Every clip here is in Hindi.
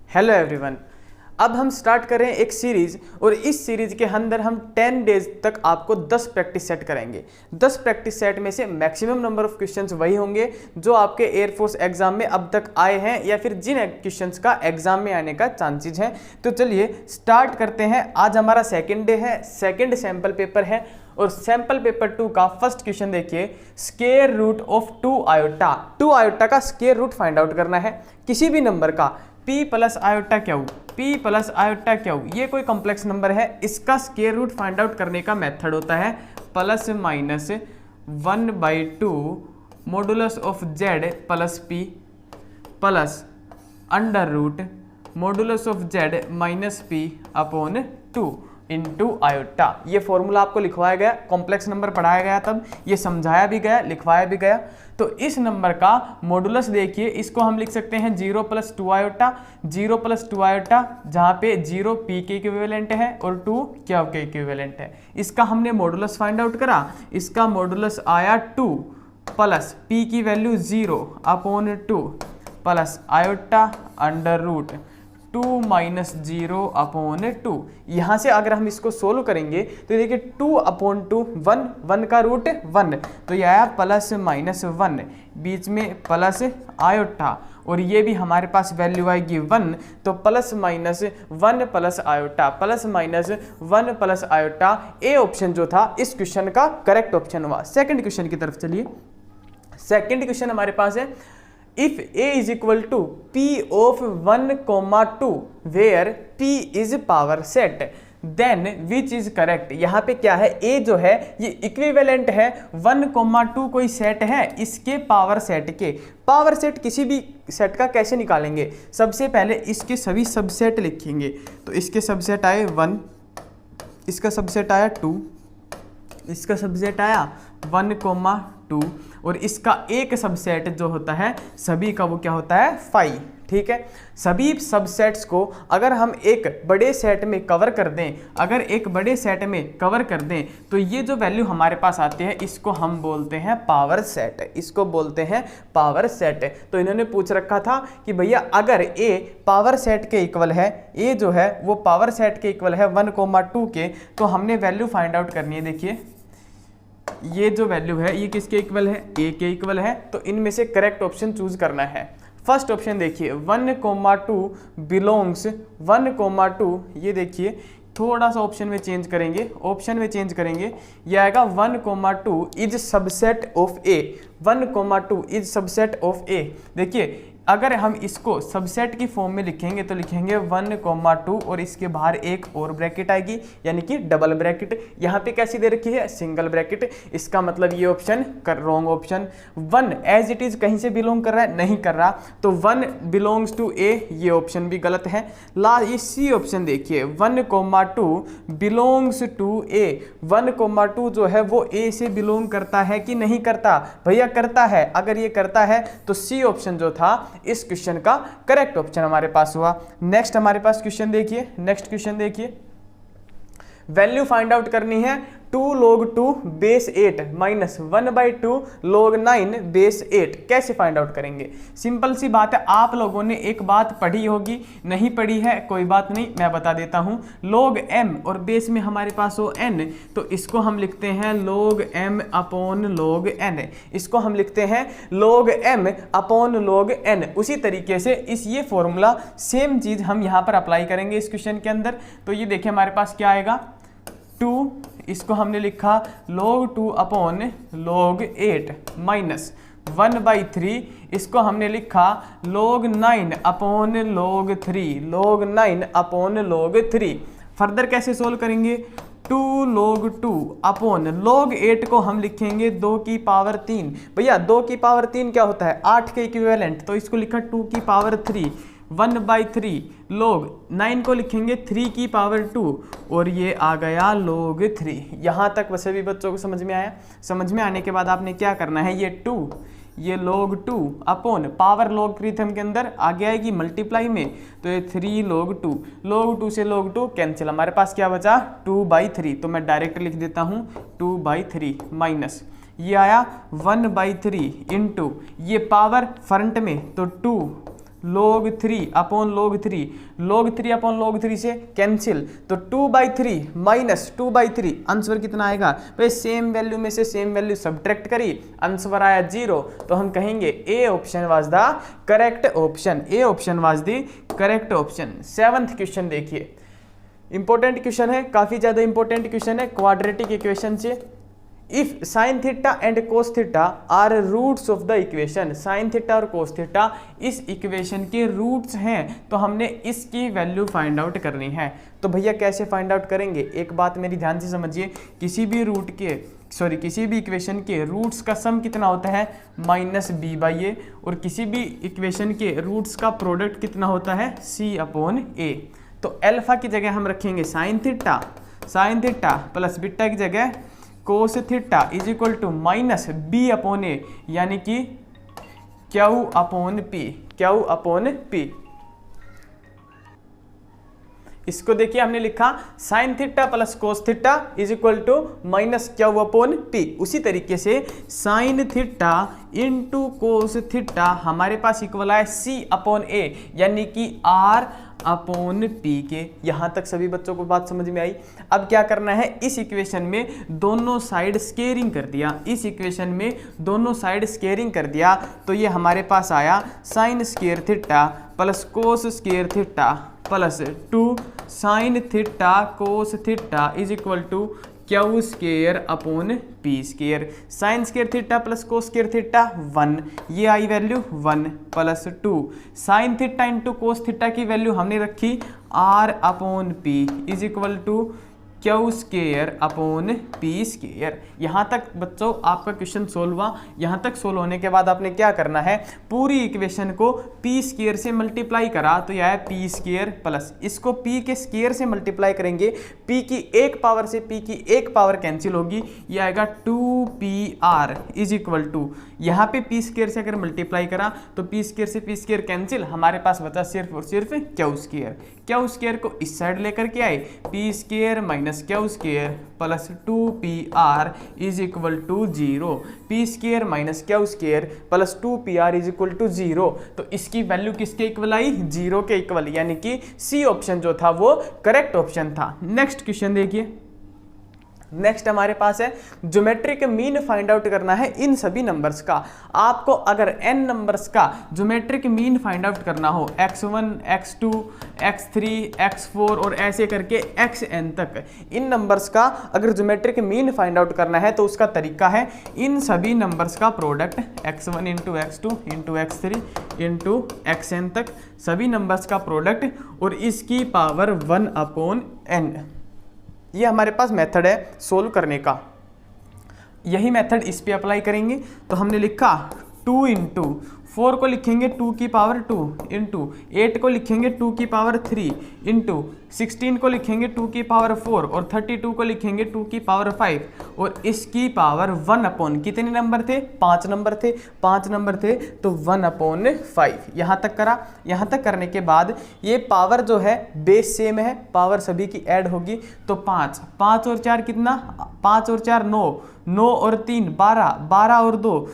Hello everyone. अब हम स्टार्ट करें एक सीरीज और इस सीरीज के अंदर हम 10 डेज तक आपको 10 प्रैक्टिस सेट कराएंगे। 10 प्रैक्टिस सेट में से मैक्सिमम नंबर ऑफ क्वेश्चंस वही होंगे जो आपके एयरफोर्स एग्जाम में अब तक आए हैं या फिर जिन क्वेश्चंस का एग्जाम में आने का चांसेस हैं। तो चलिए स्टार्ट करते हैं। आज हमारा सेकेंड डे है, सेकेंड सैंपल पेपर है और सैंपल पेपर 2 का फर्स्ट क्वेश्चन देखिए, square root of 2 iota. 2 iota का स्क्वायर रूट फाइंड आउट करना है किसी भी नंबर का। p plus iota Q, p plus iota Q, ये कोई कॉम्प्लेक्स नंबर है, इसका स्क्वायर रूट फाइंड आउट करने का मेथड होता है plus minus 1/2 modulus of z plus p plus under root modulus of z minus p upon 2 into iota. ये फॉर्मूला आपको लिखवाया गया, कॉम्प्लेक्स नंबर पढ़ाया गया, तब ये समझाया भी गया, लिखवाया भी गया। तो इस नंबर का मॉडुलस देखिए, इसको हम लिख सकते हैं 0 + 2 आयोटा, 0 + 2 आयोटा, जहाँ पे 0 p के इक्विवेलेंट है और 2 क्यू के इक्विवेलेंट है। इसका हमने मॉडुलस फाइंड आउट करा, इसका मॉडुलस आया 2 प्लस p की value 0 upon 2 plus iota under root 2 minus 0 upon 2। यहाँ से अगर हम इसको सोल्व करेंगे तो देखिए 2 अपॉन 2 1, 1 का रूट 1, तो यह आया प्लस माइनस 1, बीच में प्लस आयोटा और ये भी हमारे पास वैल्यू आएगी 1, तो plus minus 1 plus iota, plus minus 1 plus iota. A option जो था इस क्वेश्चन का करेक्ट ऑप्शन हुआ। सेकंड क्वेश्चन की तरफ चलिए। सेकंड क्वेश्चन हमारे पास है, if a is equal to p of 1,2 where p is power set then which is correct। यहाँ पे क्या है, a जो है ये इक्विवेलेंट है 1,2 कोई सेट है इसके पावर सेट के। पावर सेट किसी भी सेट का कैसे निकालेंगे, सबसे पहले इसके सभी सबसेट लिखेंगे। तो इसके सबसेट आए 1, इसका सबसेट आया 2, इसका सबसेट आया 1,2 और इसका एक सबसेट जो होता है सभी का वो क्या होता है 5। ठीक है, सभी सबसेट्स को अगर हम एक बड़े सेट में कवर कर दें, अगर एक बड़े सेट में कवर कर दें तो ये जो वैल्यू हमारे पास आती है इसको हम बोलते हैं पावर सेट, इसको बोलते हैं पावर सेट। तो इन्होंने पूछ रखा था कि भैया अगर a पावर सेट के इक्वल है, a जो है वो पावर सेट के इक्वल है 1,2 के, तो हमने वैल्यू फाइंड आउट करनी है। देखिए ये जो वैल्यू है ये किसके इक्वल है, a के इक्वल है, तो इनमें से करेक्ट ऑप्शन चूज करना है। फर्स्ट ऑप्शन देखिए 1,2 बिलोंग्स 1,2, ये देखिए थोड़ा सा ऑप्शन में चेंज करेंगे, ऑप्शन में चेंज करेंगे, ये आएगा 1,2 is subset of a, 1,2 is subset of a। देखिए अगर हम इसको सबसेट की फॉर्म में लिखेंगे तो लिखेंगे 1,2 और इसके बाहर एक और ब्रैकेट आएगी यानी कि डबल ब्रैकेट। यहाँ पे कैसी दे रखी है, सिंगल ब्रैकेट। इसका मतलब ये option wrong option. 1 as it is कहीं से बिलोंग कर रहा है, नहीं कर रहा, तो 1 बिलोंग्स टू ए, ये ऑप्शन भी गलत है। ये सी ऑप्शन देखिए 1,2 बिलोंग्स टू ए, 1,2 जो है वो ए से बिलोंग करता है कि नहीं करता, भैया करता है। अगर ये करता है तो सी ऑप्शन जो था इस क्वेश्चन का करेक्ट ऑप्शन हमारे पास हुआ। नेक्स्ट हमारे पास क्वेश्चन देखिए, नेक्स्ट क्वेश्चन देखिए, वैल्यू फाइंड आउट करनी है 2 log 2 base 8 minus 1/2 log 9 base 8। कैसे फाइंड आउट करेंगे, सिंपल सी बात है। आप लोगों ने एक बात पढ़ी होगी, नहीं पढ़ी है कोई बात नहीं, मैं बता देता हूं। log m और बेस में हमारे पास हो n, तो इसको हम लिखते हैं log m upon log n, इसको हम लिखते हैं log m upon log n। उसी तरीके से ये फॉर्मूला सेम चीज हम यहाँ पर अप्लाई करेंगे इस क्वेश्चन के अंदर। तो ये देखिए हमारे पास क्या आएगा 2, इसको हमने लिखा log 2 अपॉन log 8 माइनस 1/3, इसको हमने लिखा log 9 upon log 3, log 9 upon log 3। Further कैसे सोल्व करेंगे, 2 log 2 अपॉन log 8 को हम लिखेंगे 2 की पावर 3। भैया 2 की पावर 3 क्या होता है, 8 के इक्विवेलेंट, तो इसको लिखा 2 की पावर 3, 1/3 log 9 को लिखेंगे 3 की पावर 2 और ये आ गया log 3। यहाँ तक वैसे भी बच्चों को समझ में आया। समझ में आने के बाद आपने क्या करना है, ये 2, ये log 2 अपॉन पावर लॉगरिथम के अंदर आगे आएगी मल्टीप्लाई में, तो ये 3 log 2, log 2 से log 2 कैंसिल, हमारे पास क्या बचा 2/3, तो मैं डायरेक्ट लिख देता हूँ 2/3 माइनस ये आया 1/3 इंटू ये पावर फ्रंट में तो 2 log 3 से कैंसिल, तो 2/3 माइनस 2/3 आंसर कितना आएगा भाई, सेम वैल्यू में से सेम वैल्यू सब्ट्रैक्ट करी, आंसर आया 0। तो हम कहेंगे A option was the correct option, A option was the correct option. 7th question देखिए, इंपॉर्टेंट क्वेश्चन है, काफी ज्यादा इंपॉर्टेंट क्वेश्चन है, क्वाड्रेटिक इक्वेशन से। If sine theta and cos theta are roots of the equation, sine theta और कोस थीटा इस इक्वेशन के रूट्स हैं, तो हमने इसकी वैल्यू फाइंड आउट करनी है। तो भैया कैसे फाइंड आउट करेंगे, एक बात मेरी ध्यान से समझिए, किसी भी इक्वेशन के रूट्स का सम कितना होता है -b/a, और किसी भी इक्वेशन के रूट्स का प्रोडक्ट कितना होता है c/a। तो अल्फा की जगह हम रखेंगे साइन थीटा प्लस बीटा की जगह cos theta is equal to -b/a, यानी कि Q/P। इसको देखिए हमने लिखा sine theta plus cos theta is equal to -Q/P। उसी तरीके से sine theta into cos theta हमारे पास इक्वल है c/a, यानी कि R/P के। यहां तक सभी बच्चों को बात समझ में आई। अब क्या करना है, इस इक्वेशन में दोनों साइड स्केयरिंग कर दिया, तो ये हमारे पास आया sine square theta plus cos square theta plus 2 sine theta cos theta is equal to Q/P²। Sine square theta plus cos square theta 1, ये आई value 1 plus 2 sine theta into cos theta की वैल्यू हमने रखी R/P is equal to Q²/P²। यहाँ तक बच्चों आपका क्वेश्चन सोल्व हुआ। यहाँ तक सोल्व होने के बाद आपने क्या करना है, पूरी इक्वेशन को p² से मल्टीप्लाई करा, तो यह है p² प्लस इसको p के स्क्वायर से मल्टीप्लाई करेंगे, p की एक पावर से p की एक पावर कैंसिल होगी, यह आएगा 2pr इज इक्वल टू, यहाँ पे p² से अगर मल्टीप्लाई करा तो p² से p² कैंसिल, हमारे पास बचा सिर्फ और सिर्फ Q² को इस साइड लेकर के आए, p² minus Q² plus 2pr is equal to 0, p² minus Q² plus 2pr is equal to 0। तो इसकी वैल्यू किसके इक्वल आई, 0 के इक्वल, यानी कि सी ऑप्शन जो था वो करेक्ट ऑप्शन था। नेक्स्ट क्वेश्चन देखिए, नेक्स्ट हमारे पास है ज्योमेट्रिक मीन फाइंड आउट करना है इन सभी नंबर्स का। आपको अगर n नंबर्स का ज्योमेट्रिक मीन फाइंड आउट करना हो, x1 x2 x3 x4 और ऐसे करके xn तक, इन नंबर्स का अगर ज्योमेट्रिक मीन फाइंड आउट करना है तो उसका तरीका है इन सभी नंबर्स का product x1 into x2 into x3 into xn तक सभी नंबर्स का प्रोडक्ट और इसकी पावर 1/n। ये हमारे पास मेथड है सोल्व करने का। यही मेथड इस पे अप्लाई करेंगे, तो हमने लिखा 2 इंटू 4 को लिखेंगे 2 की पावर 2 इंटू 8 को लिखेंगे 2 की पावर 3 इंटू 16 को लिखेंगे 2 की पावर 4 और 32 को लिखेंगे 2 की पावर 5 और इसकी पावर 1/, कितने नंबर थे, 5 नंबर थे, तो 1/5। यहाँ तक करा। यहाँ तक करने के बाद ये पावर जो है बेस सेम है, पावर सभी की ऐड होगी, तो 5 और 4 कितना, 5 और 4 9, 9 और 3 12, 12 और 2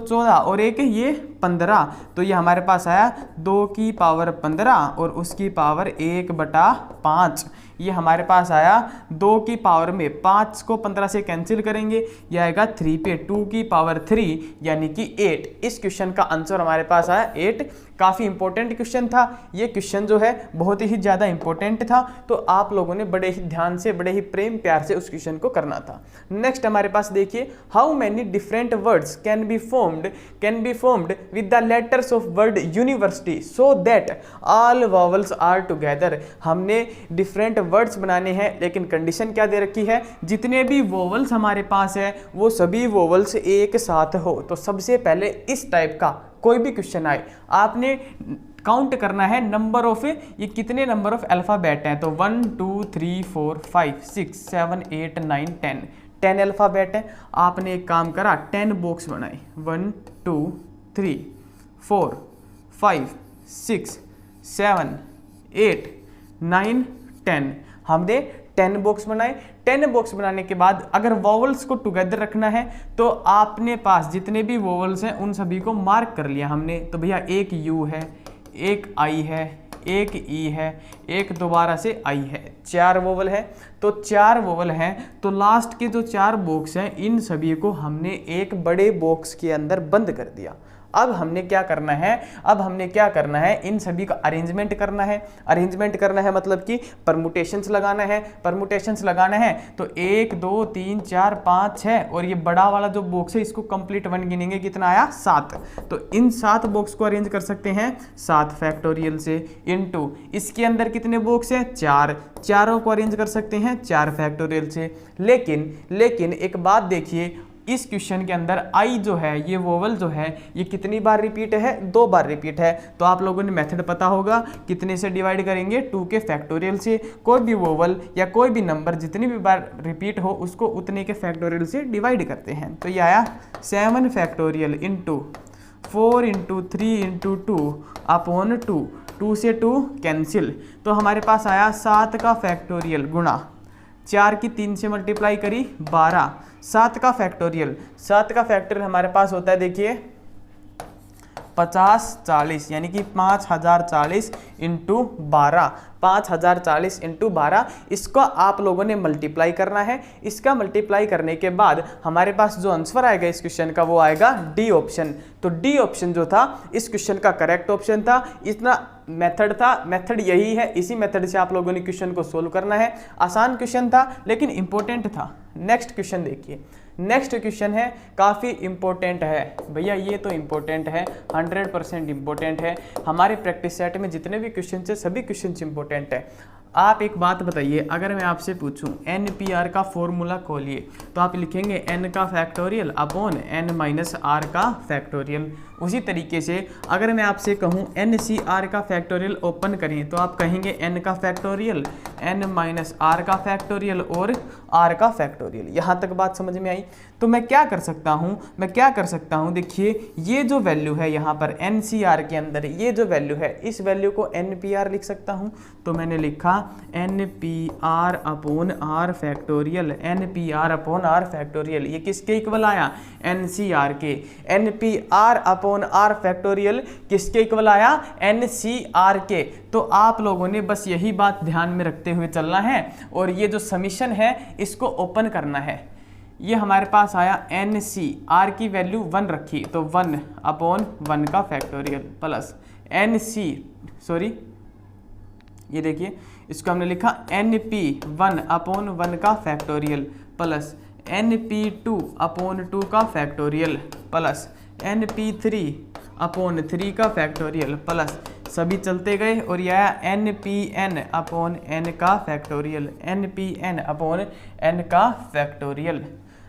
14 और 1 ये 15। तो ये हमारे पास आया 2 की पावर 15 और उसकी पावर 1/5। ये हमारे पास आया 2 की पावर में 5 को 15 से कैंसिल करेंगे, यह आएगा 3 पे 2 की पावर 3 यानी कि 8। इस क्वेश्चन का आंसर हमारे पास आया 8। काफ़ी इंपॉर्टेंट क्वेश्चन था ये क्वेश्चन, जो है बहुत ही ज़्यादा इंपॉर्टेंट था, तो आप लोगों ने बड़े ही ध्यान से, बड़े ही प्रेम प्यार से उस क्वेश्चन को करना था। नेक्स्ट हमारे पास देखिए, how many different words can be formed with the letters of word university so that all vowels are together. हमने डिफरेंट वर्ड्स बनाने हैं, लेकिन कंडीशन क्या दे रखी है, जितने भी वोवल्स हमारे पास है वो सभी वोवल्स एक साथ हो। तो सबसे पहले इस टाइप का कोई भी क्वेश्चन आए, आपने काउंट करना है नंबर ऑफ, ये कितने नंबर ऑफ अल्फ़ाबेट हैं, तो 1 2 3 4 5 6 7 8 9 10 अल्फ़ाबेट है। आपने एक काम करा, 10 बॉक्स बनाए, 1 2 3 4 5 6 7 8 9 10, हमने 10 बॉक्स बनाए। 10 बॉक्स बनाने के बाद अगर वॉवल्स को टुगेदर रखना है तो आपने पास जितने भी वॉवल्स हैं उन सभी को मार्क कर लिया हमने। तो भैया एक यू है, एक आई है, एक ई है, एक दोबारा से आई है, 4 वोवल है। तो 4 वोवल हैं, तो लास्ट के जो 4 बॉक्स हैं इन सभी को हमने एक बड़े बॉक्स के अंदर बंद कर दिया। अब हमने क्या करना है, इन सभी का अरेंजमेंट करना है। अरेंजमेंट करना है मतलब कि परमुटेशंस लगाना है। तो 1 2 3 4 5 6 और ये बड़ा वाला जो बॉक्स है इसको कंप्लीट 1 गिनेंगे, कितना आया 7। तो इन 7 बॉक्स को अरेंज कर सकते हैं 7 फैक्टोरियल से, इनटू इसके अंदर कितने बॉक्स हैं 4, चारों को अरेंज कर सकते हैं 4 फैक्टोरियल से। लेकिन एक बात देखिए, इस क्वेश्चन के अंदर आई जो है, ये वोवल जो है, ये कितनी बार रिपीट है, 2 बार रिपीट है। तो आप लोगों ने मेथड पता होगा, कितने से डिवाइड करेंगे, 2 के फैक्टोरियल से। कोई भी वोवल या कोई भी नंबर जितनी भी बार रिपीट हो उसको उतने के फैक्टोरियल से डिवाइड करते हैं। तो ये आया 7 factorial into 4 into 3 into 2 upon 2, 2 से 2 कैंसिल। तो हमारे पास आया 7 का फैक्टोरियल गुणा 4 की 3 से मल्टीप्लाई करी 12, 7 का फैक्टोरियल हमारे पास होता है, देखिए 50 40, यानी कि 5040 इंटू 12, 5040 इंटू 12। इसको आप लोगों ने मल्टीप्लाई करना है। इसका मल्टीप्लाई करने के बाद हमारे पास जो आंसर आएगा इस क्वेश्चन का वो आएगा डी ऑप्शन। तो डी ऑप्शन जो था इस क्वेश्चन का करेक्ट ऑप्शन था। इतना मेथड यही है, इसी मेथड से आप लोगों ने क्वेश्चन को सोल्व करना है। आसान क्वेश्चन था लेकिन इंपॉर्टेंट था। नेक्स्ट क्वेश्चन देखिए, नेक्स्ट क्वेश्चन है, काफ़ी इंपॉर्टेंट है भैया, ये तो इंपॉर्टेंट है, 100% इंपॉर्टेंट है। हमारे प्रैक्टिस सेट में जितने भी क्वेश्चन है सभी क्वेश्चन इंपॉर्टेंट है। आप एक बात बताइए, अगर मैं आपसे पूछूं NPR का फॉर्मूला खोलिए, तो आप लिखेंगे n का factorial upon n minus r का फैक्टोरियल। उसी तरीके से अगर मैं आपसे कहूं NCR का फैक्टोरियल ओपन करें, तो आप कहेंगे n का फैक्टोरियल, n माइनस r का फैक्टोरियल और r का फैक्टोरियल। यहाँ तक बात समझ में आई? तो मैं क्या कर सकता हूँ, देखिए ये जो वैल्यू है यहाँ पर NCR के अंदर, ये जो वैल्यू है इस वैल्यू को NPR लिख सकता हूँ। तो मैंने लिखा NPR upon R factorial, NPR upon R factorial. ये किसके इक्वल आया? NCR के। NPR अपॉन R फैक्टोरियल किसके इक्वल आया? NCR के। तो आप लोगों ने बस यही बात ध्यान में रखते हुए चलना है और ये जो समीशन है इसको ओपन करना है। ये हमारे पास आया NCR की वैल्यू 1 रखी, तो 1 अपॉन 1 का फैक्टोरियल प्लस ये देखिए इसको हमने लिखा NP1 अपॉन 1 का फैक्टोरियल प्लस NP2 अपॉन 2 का फैक्टोरियल प्लस NP3 अपॉन 3 का फैक्टोरियल प्लस सभी चलते गए और यह आया NPN अपॉन n का फैक्टोरियल, NPN अपॉन n का फैक्टोरियल।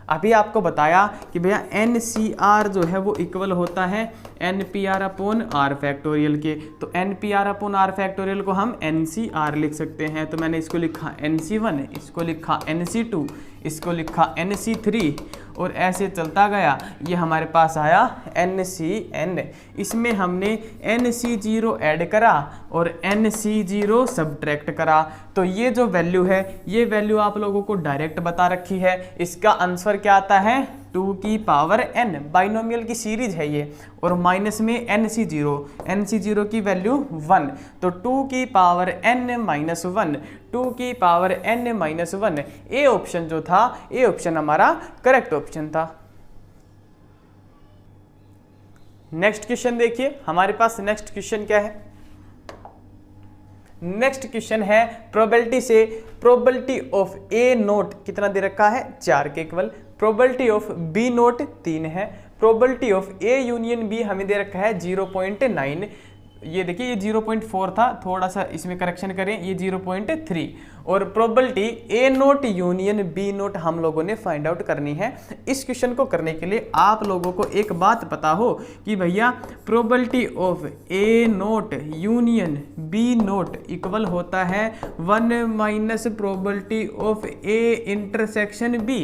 अभी आपको बताया कि भैया NCR जो है वो इक्वल होता है NPR अपॉन R फैक्टोरियल के। तो NPR अपॉन R फैक्टोरियल को हम NCR लिख सकते हैं। तो मैंने इसको लिखा NC1, इसको लिखा NC2, इसको लिखा NC3 और ऐसे चलता गया। ये हमारे पास आया NCN। इसमें हमने NC0 ऐड करा और NC0 सब्ट्रैक्ट करा। तो ये जो वैल्यू है ये वैल्यू आप लोगों को डायरेक्ट बता रखी है। इसका आंसर क्या आता है? 2 की पावर n। बाइनोमियल की सीरीज है ये और माइनस में NC0 की वैल्यू 1। तो 2 की पावर n माइनस 1, 2 की power n minus 1। A option जो था, ए ऑप्शन हमारा करेक्ट ऑप्शन था। नेक्स्ट क्वेश्चन देखिए, हमारे पास नेक्स्ट क्वेश्चन क्या है? नेक्स्ट क्वेश्चन है प्रोबेबिलिटी से, प्रोबेबिलिटी ऑफ A नोट कितना दे रखा है? 4 के equal. Probability of B note 3 है। Probability of A union B हमें दे रखा है 0.9। ये देखिए ये 0.4 था, थोड़ा सा इसमें करेक्शन करें, ये 0.3। और probability A note union B note हम लोगों ने फाइंड आउट करनी है। इस क्वेश्चन को करने के लिए आप लोगों को एक बात पता हो कि भैया probability of A note union B note equal होता है 1 minus probability of A intersection B,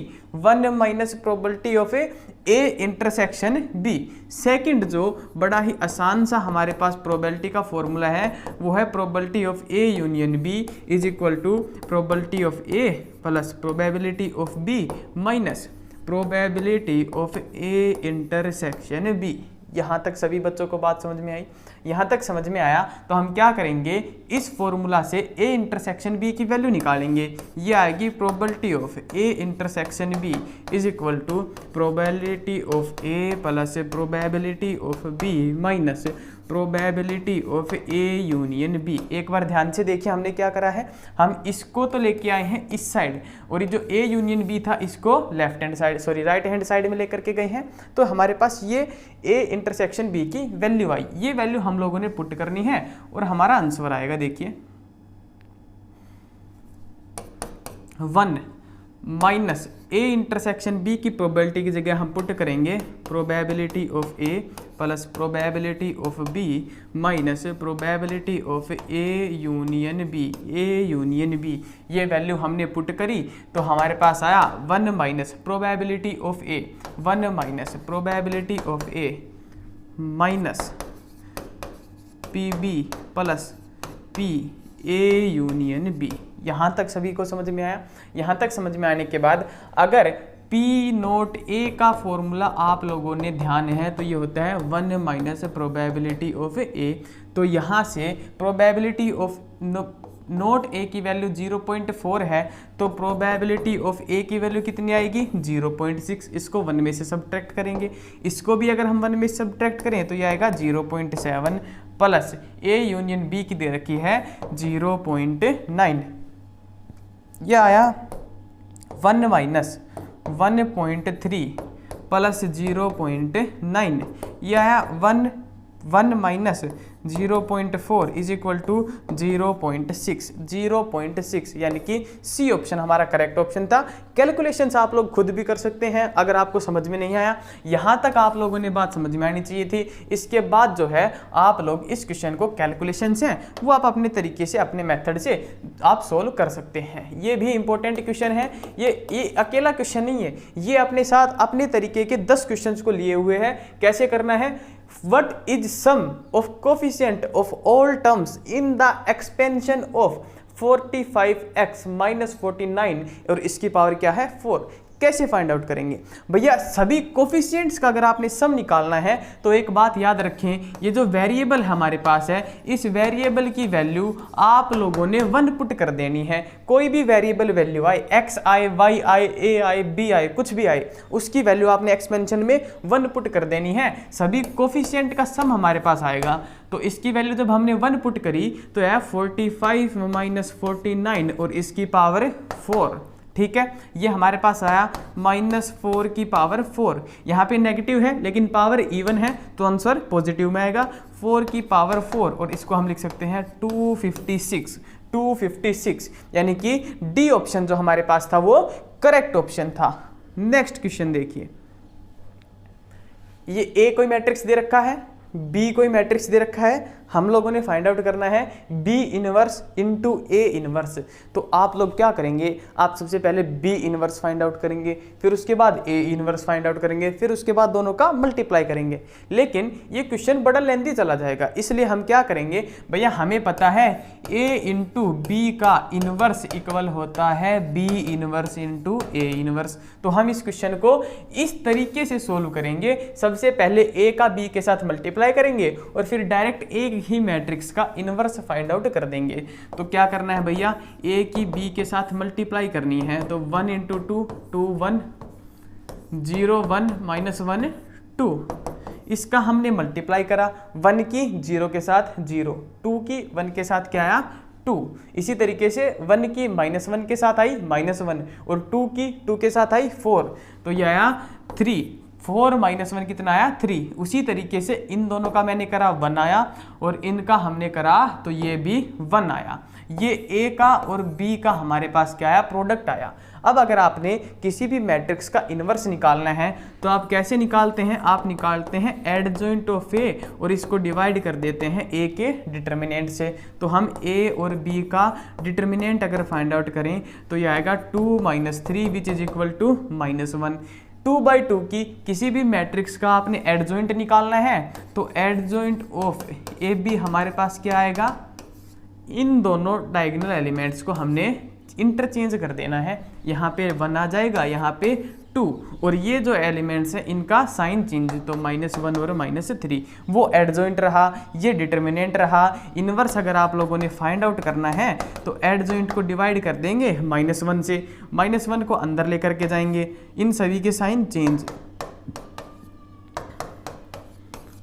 1 minus probability of A intersection B। Second जो बड़ा ही आसान सा हमारे पास प्रोबेबिलिटी का फॉर्मूला है वो है probability of A union B is equal to probability of A plus probability of B minus probability of A intersection B। यहाँ तक सभी बच्चों को बात समझ में आई? यहाँ तक समझ में आया तो हम क्या करेंगे, इस फॉर्मूला से ए इंटरसेक्शन बी की वैल्यू निकालेंगे। ये आएगी probability of A intersection B is equal to probability of A plus probability of B minus probability of A union B. एक बार ध्यान से देखिए हमने क्या करा है, हम इसको तो लेके आए हैं इस साइड, और ये जो ए यूनियन बी था इसको left hand side sorry right hand side में लेकर के गए हैं। तो हमारे पास ये ए इंटरसेक्शन बी की वैल्यू आई, ये वैल्यू हम लोगों ने पुट करनी है और हमारा आंसर आएगा, देखिए 1 माइनस ए इंटरसेक्शन बी की प्रोबेबिलिटी की जगह हम पुट करेंगे probability of A plus probability of B minus probability of A union B. ये वैल्यू हमने पुट करी तो हमारे पास आया 1 minus probability of A, 1 minus probability of A minus P B plus P A union B. यहाँ तक सभी को समझ में आया? यहाँ तक समझ में आने के बाद अगर पी नोट ए का फॉर्मूला आप लोगों ने ध्यान है तो ये होता है 1 माइनस प्रोबेबिलिटी ऑफ ए। तो यहाँ से प्रोबेबिलिटी ऑफ नोट ए की वैल्यू 0.4 है तो प्रोबेबिलिटी ऑफ ए की वैल्यू कितनी आएगी 0.6। इसको 1 में से सब्ट्रैक्ट करेंगे, इसको भी अगर हम 1 में से सब्ट्रैक्ट करें तो ये आएगा 0.7 प्लस ए यूनियन बी की दे रखी है 0.9। यह आया 1 माइनस 1.3 प्लस 0.9। यह आया 1 माइनस 0.4 इज इक्वल टू 0.6 यानी कि सी ऑप्शन हमारा करेक्ट ऑप्शन था। कैलकुलेशंस आप लोग खुद भी कर सकते हैं अगर आपको समझ में नहीं आया। यहाँ तक आप लोगों ने बात समझ में आनी चाहिए थी। इसके बाद जो है आप लोग इस क्वेश्चन को कैलकुलेशंस हैं वो आप अपने तरीके से अपने मेथड से आप सोल्व कर सकते हैं। ये भी इंपॉर्टेंट क्वेश्चन है, ये अकेला क्वेश्चन नहीं है, ये अपने साथ अपने तरीके के 10 क्वेश्चन को लिए हुए है। कैसे करना है, What is sum of coefficient of all terms in the expansion of 45x minus 49 और इसकी पावर क्या है 4। कैसे फाइंड आउट करेंगे भैया, सभी कोफिशिएंट्स का अगर आपने सम निकालना है तो एक बात याद रखें, ये जो वेरिएबल हमारे पास है इस वेरिएबल की वैल्यू आप लोगों ने 1 पुट कर देनी है। कोई भी वेरिएबल वैल्यू आए, x आए, y आए, a आए, b आए, कुछ भी आए, उसकी वैल्यू आपने एक्सपेंशन में 1 पुट कर देनी है। सभी कोफिशिएंट का सम हमारे पास आएगा तो इसकी वैल्यू जब हमने 1 पुट करी तो है 45 माइनस 49 और इसकी पावर 4। ठीक है, ये हमारे पास आया -4 की पावर 4। यहाँ पे नेगेटिव है लेकिन पावर इवन है तो आंसर पॉजिटिव में आएगा 4 की पावर 4 और इसको हम लिख सकते हैं 256 यानी कि डी ऑप्शन जो हमारे पास था वो करेक्ट ऑप्शन था। नेक्स्ट क्वेश्चन देखिए, ये ए कोई मैट्रिक्स दे रखा है, बी कोई मैट्रिक्स दे रखा है, हम लोगों ने फाइंड आउट करना है B inverse into A inverse. तो आप लोग क्या करेंगे, आप सबसे पहले बी इनवर्स फाइंड आउट करेंगे, फिर उसके बाद ए इनवर्स फाइंड आउट करेंगे, फिर उसके बाद दोनों का मल्टीप्लाई करेंगे। लेकिन ये क्वेश्चन बड़ा लेंथी चला जाएगा, इसलिए हम क्या करेंगे भैया, हमें पता है ए इंटू बी का इनवर्स इक्वल होता है B inverse into A inverse. तो हम इस क्वेश्चन को इस तरीके से सोल्व करेंगे, सबसे पहले ए का बी के साथ मल्टीप्लाई करेंगे और फिर डायरेक्ट ए ही मैट्रिक्स का इनवर्स फाइंड आउट कर देंगे। तो क्या करना है भैया, ए की बी के साथ मल्टीप्लाई करनी है तो 1 इंटू 2 2 1 0 1 माइनस 1 2। इसका हमने मल्टीप्लाई करा, 1 की 0 के साथ 0, 2 की 1 के साथ क्या आया 2। इसी तरीके से 1 की -1 के साथ आई -1 और 2 की 2 के साथ आई 4, तो यह आया 3। 4 माइनस 1 कितना आया 3। उसी तरीके से इन दोनों का मैंने करा 1 आया और इनका हमने करा तो ये भी 1 आया। ये ए का और बी का हमारे पास क्या आया, प्रोडक्ट आया। अब अगर आपने किसी भी मैट्रिक्स का इन्वर्स निकालना है तो आप कैसे निकालते हैं, आप निकालते हैं एडजॉइंट ऑफ ए और इसको डिवाइड कर देते हैं ए के डिटर्मिनेंट से। तो हम ए और बी का डिटर्मिनेंट अगर फाइंड आउट करें तो ये आएगा 2 - 3 विच इज इक्वल टू -1। 2/2 की किसी भी मैट्रिक्स का आपने एडजॉइंट निकालना है तो एडजॉइंट ऑफ ए बी हमारे पास क्या आएगा, इन दोनों डायगोनल एलिमेंट्स को हमने इंटरचेंज कर देना है। यहाँ पे 1 आ जाएगा, यहाँ पे 2 और ये जो एलिमेंट्स हैं इनका साइन चेंज, तो -1 और -3 वो एडजॉइंट रहा, ये डिटर्मिनेंट रहा। इनवर्स अगर आप लोगों ने फाइंड आउट करना है तो एडजॉइंट को डिवाइड कर देंगे -1 से, -1 को अंदर लेकर के जाएंगे, इन सभी के साइन चेंज।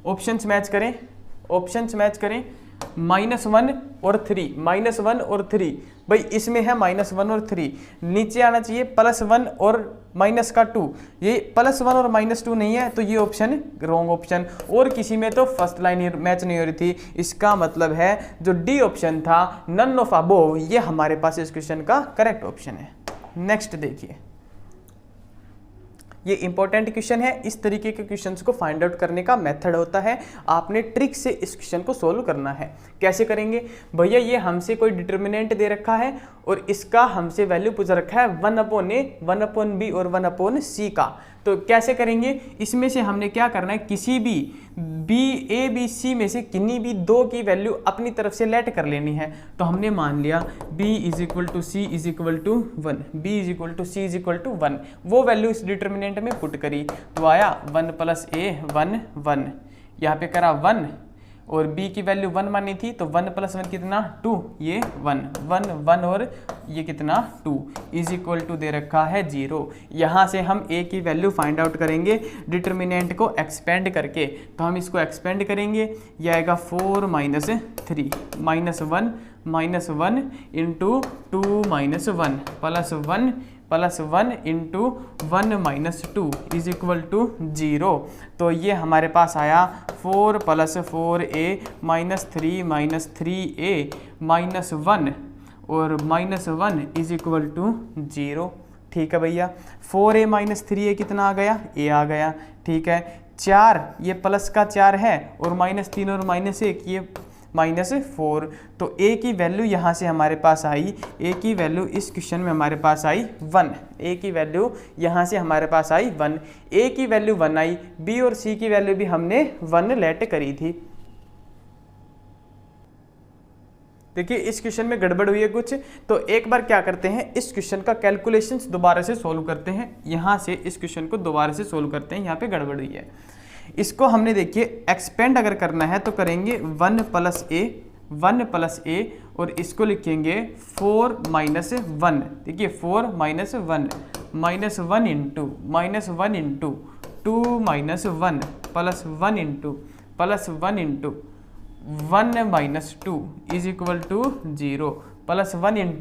ऑप्शंस मैच करें, ऑप्शंस मैच करें, -1 और 3, -1 और 3, भाई इसमें है -1 और 3, नीचे आना चाहिए +1 और -2, ये +1 और -2 नहीं है, तो ये ऑप्शन रॉन्ग ऑप्शन, और किसी में तो फर्स्ट लाइन मैच नहीं हो रही थी, इसका मतलब है जो डी ऑप्शन था नन ऑफ अबोव, ये हमारे पास इस क्वेश्चन का करेक्ट ऑप्शन है। नेक्स्ट देखिए, ये इंपॉर्टेंट क्वेश्चन है, इस तरीके के क्वेश्चंस को फाइंड आउट करने का मेथड होता है, आपने ट्रिक से इस क्वेश्चन को सोल्व करना है। कैसे करेंगे भैया, ये हमसे कोई डिटर्मिनेंट दे रखा है और इसका हमसे वैल्यू पूछ रखा है 1/a, 1/b और 1/c का, तो कैसे करेंगे, इसमें से हमने क्या करना है, किसी भी a b c में से किन्हीं भी दो की वैल्यू अपनी तरफ से लेट कर लेनी है। तो हमने मान लिया b = c = 1, b = c = 1, वो वैल्यू इस डिटर्मिनेंट में पुट करी तो आया 1 + a 1 1, यहाँ पे करा 1 और b की वैल्यू 1 मानी थी, तो 1 + 1 कितना 2, ये 1 1 1 और ये कितना 2 = दे रखा है 0। यहाँ से हम a की वैल्यू फाइंड आउट करेंगे डिटर्मिनेंट को एक्सपेंड करके, तो हम इसको एक्सपेंड करेंगे, ये आएगा 4 - 3 -1 -1 × 2 - 1 +1 +1 × 1 - 2 = 0। तो ये हमारे पास आया 4 + 4a -3 -3a -1 और -1 = 0। ठीक है भैया, 4a -3a कितना आ गया, a आ गया। ठीक है, 4 ये प्लस का 4 है और -3 और -1 ये -4, तो a की वैल्यू यहाँ से हमारे पास आई, a की वैल्यू इस क्वेश्चन में हमारे पास आई 1, a की वैल्यू यहाँ से हमारे पास आई 1, a की वैल्यू 1 आई, b और c की वैल्यू भी हमने 1 लेट करी थी। देखिए इस क्वेश्चन में गड़बड़ हुई है कुछ, तो एक बार क्या करते हैं, इस क्वेश्चन का कैलकुलेशंस दोबारा से सोल्व करते हैं, यहाँ से इस क्वेश्चन को दोबारा से सोल्व करते हैं, यहाँ पे गड़बड़ हुई है। इसको हमने देखिए एक्सपेंड अगर करना है तो करेंगे 1 + a और इसको लिखेंगे 4 - 1, देखिए 4 - 1 -1 × -1 × 2 - 1 +1 × +1 × 1 - 2 = 0, +1 ×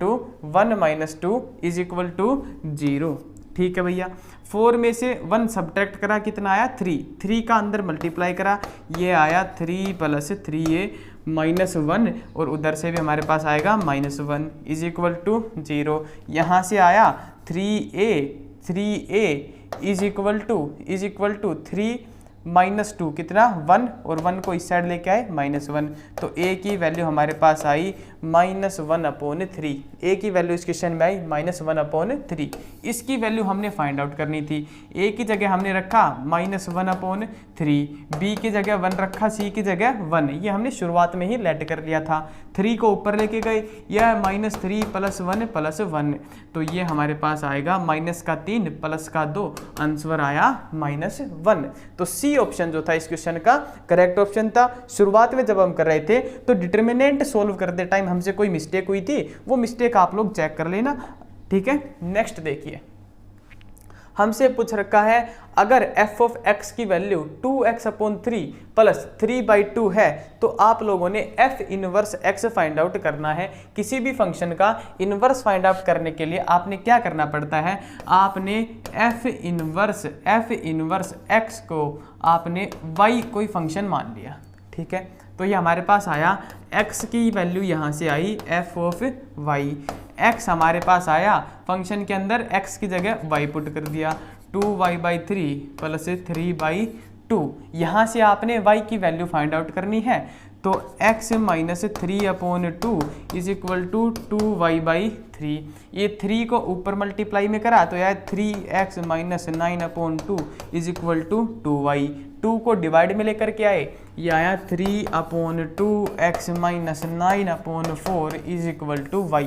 1 - 2 = 0। ठीक है भैया, 4 में से 1 सब्ट्रैक्ट करा, कितना आया 3 का अंदर मल्टीप्लाई करा, ये आया 3 + 3a -1 और उधर से भी हमारे पास आएगा -1 = 0। यहाँ से आया 3a = 3 -2 कितना 1 और 1 को इस साइड लेके आए -1, तो a की वैल्यू हमारे पास आई -1/3, a की वैल्यू इस क्वेश्चन में आई -1/3। इसकी वैल्यू हमने फाइंड आउट करनी थी, a की जगह हमने रखा -1/3, b की जगह 1 रखा, c की जगह 1, ये हमने शुरुआत में ही लेट कर लिया था, 3 को ऊपर लेके गए, यह -3 +1 +1, तो ये हमारे पास आएगा -3 +2, आंसर आया -1। तो सी ऑप्शन जो था इस क्वेश्चन का करेक्ट ऑप्शन था। शुरुआत में जब हम कर रहे थे तो डिटर्मिनेंट सोल्व करते टाइम हमसे कोई मिस्टेक हुई थी, वो मिस्टेक आप लोग चेक कर लेना। ठीक है, नेक्स्ट देखिए, हमसे पूछ रखा है अगर f of x की वैल्यू 2x/3 + 3/2 है तो आप लोगों ने f inverse x find out करना है। किसी भी फंक्शन का इनवर्स फाइंड आउट करने के लिए आपने क्या करना पड़ता है, आपने f इनवर्स x को आपने y कोई फंक्शन मान लिया। ठीक है, तो ये हमारे पास आया, x की वैल्यू यहाँ से आई f of y, x हमारे पास आया, फंक्शन के अंदर x की जगह y पुट कर दिया, 2y/3 + 3/2, यहाँ से आपने y की वैल्यू फाइंड आउट करनी है, तो x - 3/2 = 2y/3, ये 3 को ऊपर मल्टीप्लाई में करा तो यार 3x - 9/2 = 2y, 2 को डिवाइड में लेकर के आए, ये आया 3/2x - 9/4 = y,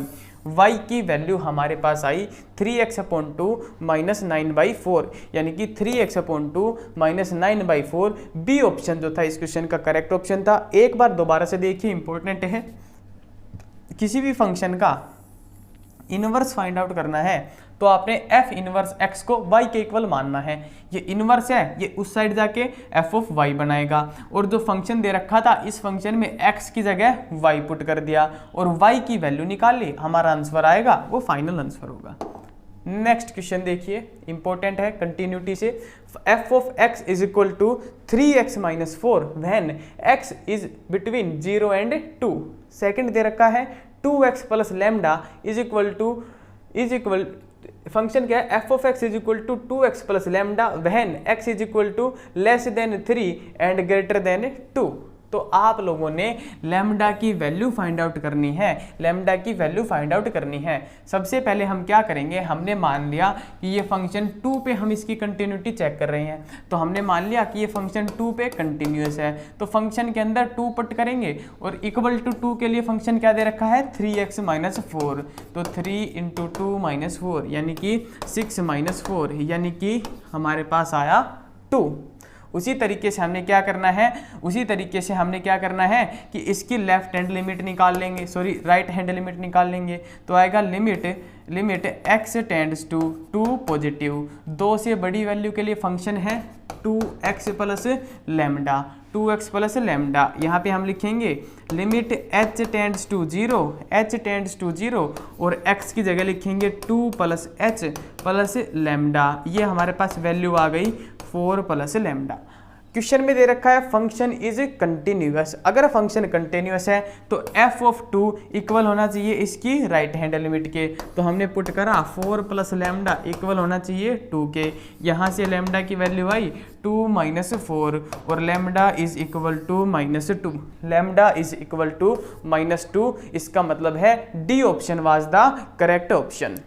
y की वैल्यू हमारे पास आई 3x/2 माइनस 9/4, यानी कि 3x/2 माइनस 9/4 बी ऑप्शन जो था इस क्वेश्चन का करेक्ट ऑप्शन था। एक बार दोबारा से देखिए, इंपॉर्टेंट है, किसी भी फंक्शन का इनवर्स फाइंड आउट करना है तो आपने f इनवर्स x को y के इक्वल मानना है। ये इनवर्स है, ये उस साइड जाके f ऑफ y बनाएगा, और जो फंक्शन दे रखा था इस फंक्शन में x की जगह y पुट कर दिया और y की वैल्यू निकाल ली, हमारा आंसर आएगा वो फाइनल आंसर होगा। नेक्स्ट क्वेश्चन देखिए, इंपॉर्टेंट है, कंटिन्यूटी से, f of x is equal to 3x minus 4 when x is between 0 and 2। Second दे रखा है 2x plus lambda is equal function क्या है, f of x is equal to 2x plus lambda when x is equal to less than 3 and greater than 2। तो आप लोगों ने लैम्डा की वैल्यू फाइंड आउट करनी है, लैम्डा की वैल्यू फाइंड आउट करनी है। सबसे पहले हम क्या करेंगे, हमने मान लिया कि ये फंक्शन 2 पे हम इसकी कंटिन्यूटी चेक कर रहे हैं, तो हमने मान लिया कि ये फंक्शन 2 पे कंटिन्यूस है, तो फंक्शन के अंदर 2 पुट करेंगे और इक्वल टू 2 के लिए फंक्शन क्या दे रखा है 3x माइनस 4, तो 3 इंटू 2 माइनस 4 यानी कि 6 माइनस 4 यानी कि हमारे पास आया 2। उसी तरीके से हमने क्या करना है, कि इसकी लेफ्ट हैंड लिमिट निकाल लेंगे, राइट हैंड लिमिट निकाल लेंगे, तो आएगा limit x tends to 2 positive, 2 से बड़ी वैल्यू के लिए फंक्शन है 2x plus lambda, 2x plus lambda. यहाँ पे हम लिखेंगे लिमिट h टेंड्स टू 0 और x की जगह लिखेंगे 2 प्लस h प्लस लैम्डा, ये हमारे पास वैल्यू आ गई 4 प्लस लैम्डा। क्वेश्चन में दे रखा है फंक्शन इज कंटिन्यूअस, अगर फंक्शन कंटिन्यूअस है तो f ऑफ 2 इक्वल होना चाहिए इसकी राइट हैंड लिमिट के, तो हमने पुट करा 4 प्लस लैम्डा इक्वल होना चाहिए 2 के, यहाँ से लैम्डा की वैल्यू आई 2 माइनस 4 और lambda is equal to minus 2, lambda is equal to minus 2, इसका मतलब है D option was the correct option.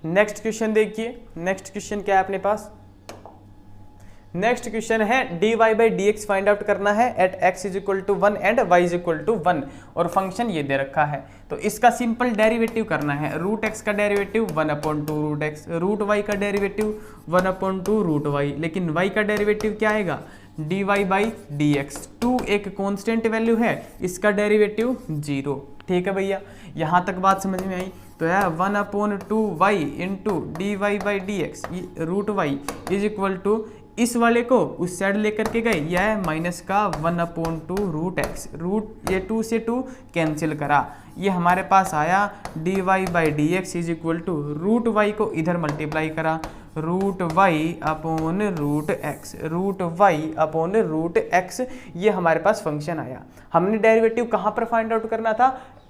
Next question देखिए, नेक्स्ट क्वेश्चन क्या है अपने पास, नेक्स्ट क्वेश्चन है dy by D X find out करना है at x is equal to 1 and y is equal to 1 और फंक्शन ये दे रखा है, तो इसका सिंपल डेरिवेटिव करना है। रूट x का derivative 1/2 root x, root y का डेरिवेटिव 1/2 रूट y, लेकिन y का डेरिवेटिव क्या आएगा dy बाई डी एक्स, 2 एक कॉन्स्टेंट वैल्यू है, इसका डेरिवेटिव 0। ठीक है भैया, यहाँ तक बात समझ में आई, तो है 1/2 y into D Y by D X, root y is equal to इस वाले को उस साइड लेकर के गए, यह है माइनस का 1/2 रूट एक्स, रूट ये 2 से 2 कैंसिल करा, ये हमारे पास आया D Y by D X is equal to root Y को इधर मल्टीप्लाई करा, root Y upon root X, root Y upon root X, ये हमारे पास फंक्शन आया। हमने डेरिवेटिव कहाँ पर फाइंड आउट करना था,